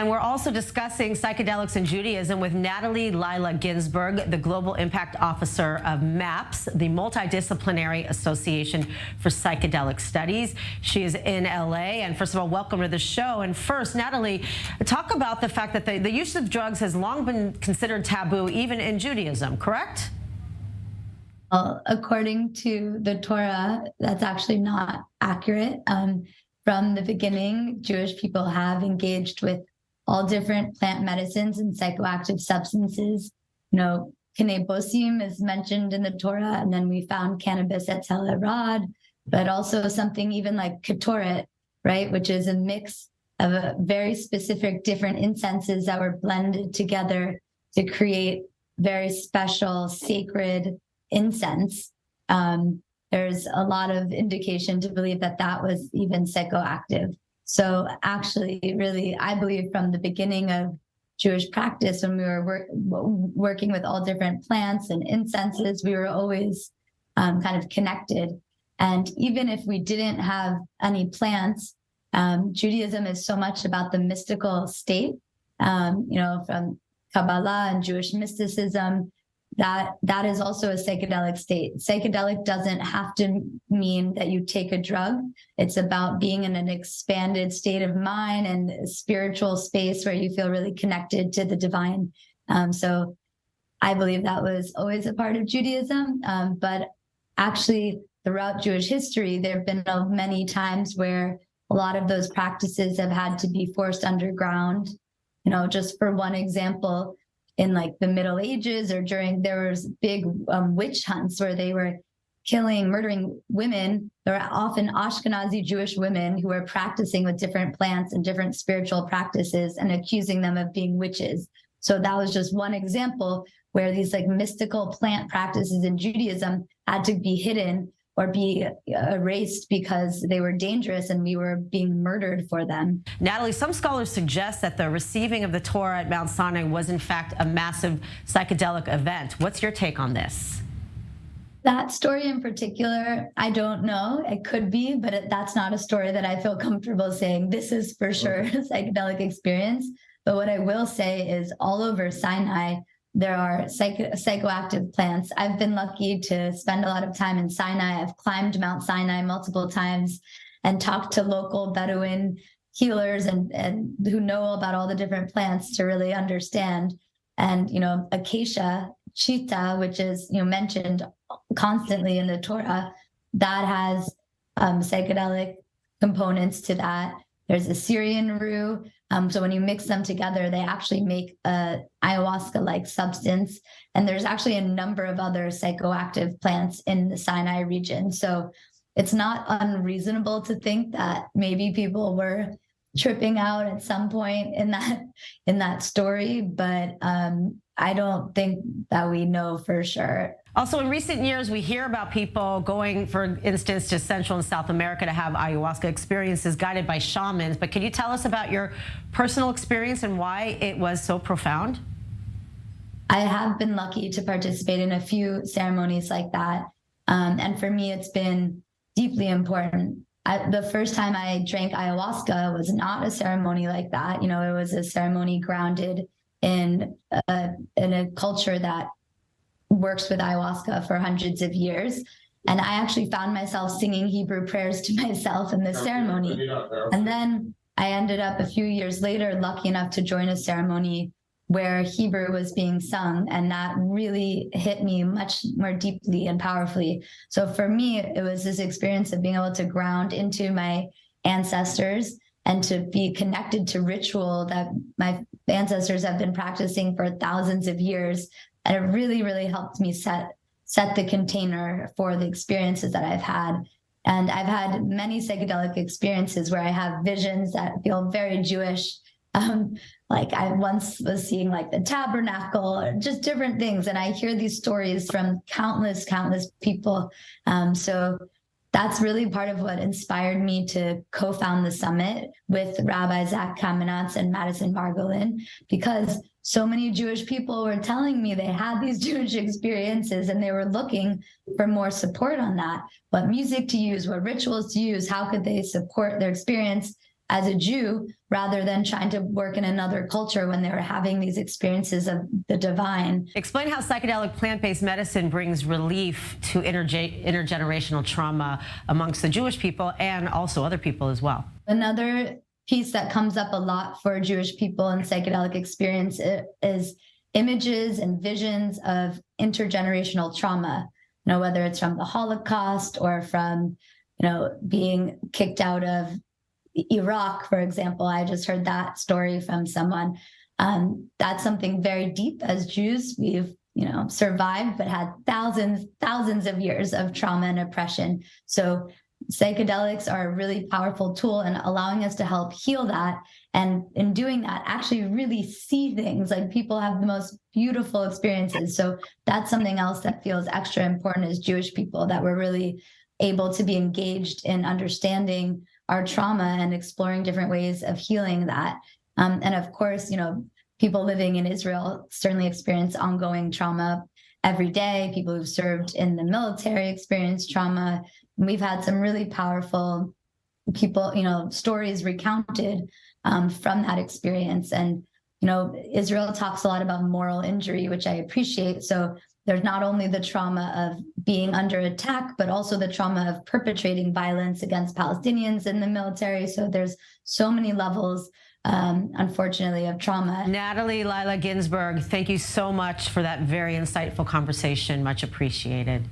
And we're also discussing Psychedelics and Judaism with Natalie Lyla Ginsberg, the Global Impact Officer of MAPS, the Multidisciplinary Association for Psychedelic Studies. She is in LA. And first of all, welcome to the show. And first, Natalie, talk about the fact that the use of drugs has long been considered taboo, even in Judaism, correct? Well, according to the Torah, that's actually not accurate. From the beginning, Jewish people have engaged with all different plant medicines and psychoactive substances. You know, cannabinoids is mentioned in the Torah, and then we found cannabis at Tel Arad, but also something even like ketoret, right, which is a mix of a very specific different incenses that were blended together to create very special sacred incense. There's a lot of indication to believe that that was even psychoactive. So actually, really, I believe from the beginning of Jewish practice, when we were working with all different plants and incenses, we were always kind of connected. And even if we didn't have any plants, Judaism is so much about the mystical state, from Kabbalah and Jewish mysticism, that is also a psychedelic state. Psychedelic doesn't have to mean that you take a drug. It's about being in an expanded state of mind and a spiritual space where you feel really connected to the divine. So I believe that was always a part of Judaism. But actually, throughout Jewish history, there have been many times where a lot of those practices have had to be forced underground. Just for one example, in like the Middle Ages or there was big witch hunts where they were murdering women. There were often Ashkenazi Jewish women who were practicing with different plants and different spiritual practices and accusing them of being witches. So that was just one example where these like mystical plant practices in Judaism had to be hidden or be erased because they were dangerous and we were being murdered for them. Natalie, some scholars suggest that the receiving of the Torah at Mount Sinai was in fact a massive psychedelic event. What's your take on this? That story in particular, I don't know. It could be, but that's not a story that I feel comfortable saying this is for sure a psychedelic experience. But what I will say is all over Sinai, there are psychoactive plants. I've been lucky to spend a lot of time in Sinai. I've climbed Mount Sinai multiple times and talked to local Bedouin healers and who know about all the different plants to really understand. And, acacia, chita, which is, mentioned constantly in the Torah, that has psychedelic components to that. There's Assyrian rue. So when you mix them together, they actually make a ayahuasca-like substance. And there's actually a number of other psychoactive plants in the Sinai region. So it's not unreasonable to think that maybe people were tripping out at some point in that story, but I don't think that we know for sure. Also, in recent years, we hear about people going, for instance, to Central and South America to have ayahuasca experiences guided by shamans. But can you tell us about your personal experience and why it was so profound? I have been lucky to participate in a few ceremonies like that. And for me, it's been deeply important. The first time I drank ayahuasca was not a ceremony like that. It was a ceremony grounded in a culture that works with ayahuasca for hundreds of years. And I actually found myself singing Hebrew prayers to myself in this ceremony. And then I ended up a few years later lucky enough to join a ceremony where Hebrew was being sung. And that really hit me much more deeply and powerfully. So for me, it was this experience of being able to ground into my ancestors and to be connected to ritual that my ancestors have been practicing for thousands of years. And it really, really helped me set the container for the experiences that I've had. And I've had many psychedelic experiences where I have visions that feel very Jewish. Like I once was seeing like the tabernacle, or just different things. And I hear these stories from countless people. So that's really part of what inspired me to co-found the summit with Rabbi Zach Kamenetz and Madison Margolin, because so many Jewish people were telling me they had these Jewish experiences and they were looking for more support on that. What music to use, what rituals to use, how could they support their experience? as a Jew, rather than trying to work in another culture when they were having these experiences of the divine. Explain how psychedelic plant-based medicine brings relief to intergenerational trauma amongst the Jewish people and also other people as well. Another piece that comes up a lot for Jewish people in psychedelic experience is images and visions of intergenerational trauma, whether it's from the Holocaust or from, being kicked out of Iraq, for example. I just heard that story from someone. That's something very deep as Jews. We've, survived, but had thousands of years of trauma and oppression. So psychedelics are a really powerful tool in allowing us to help heal that. And in doing that, actually really see things. Like, people have the most beautiful experiences. So that's something else that feels extra important as Jewish people, that we're really able to be engaged in understanding our trauma and exploring different ways of healing that. And of course, people living in Israel certainly experience ongoing trauma every day. People who've served in the military experience trauma. We've had some really powerful people, stories recounted from that experience. And, Israel talks a lot about moral injury, which I appreciate. So there's not only the trauma of being under attack, but also the trauma of perpetrating violence against Palestinians in the military. So there's so many levels, unfortunately, of trauma. Natalie Lyla Ginsberg, thank you so much for that very insightful conversation. Much appreciated.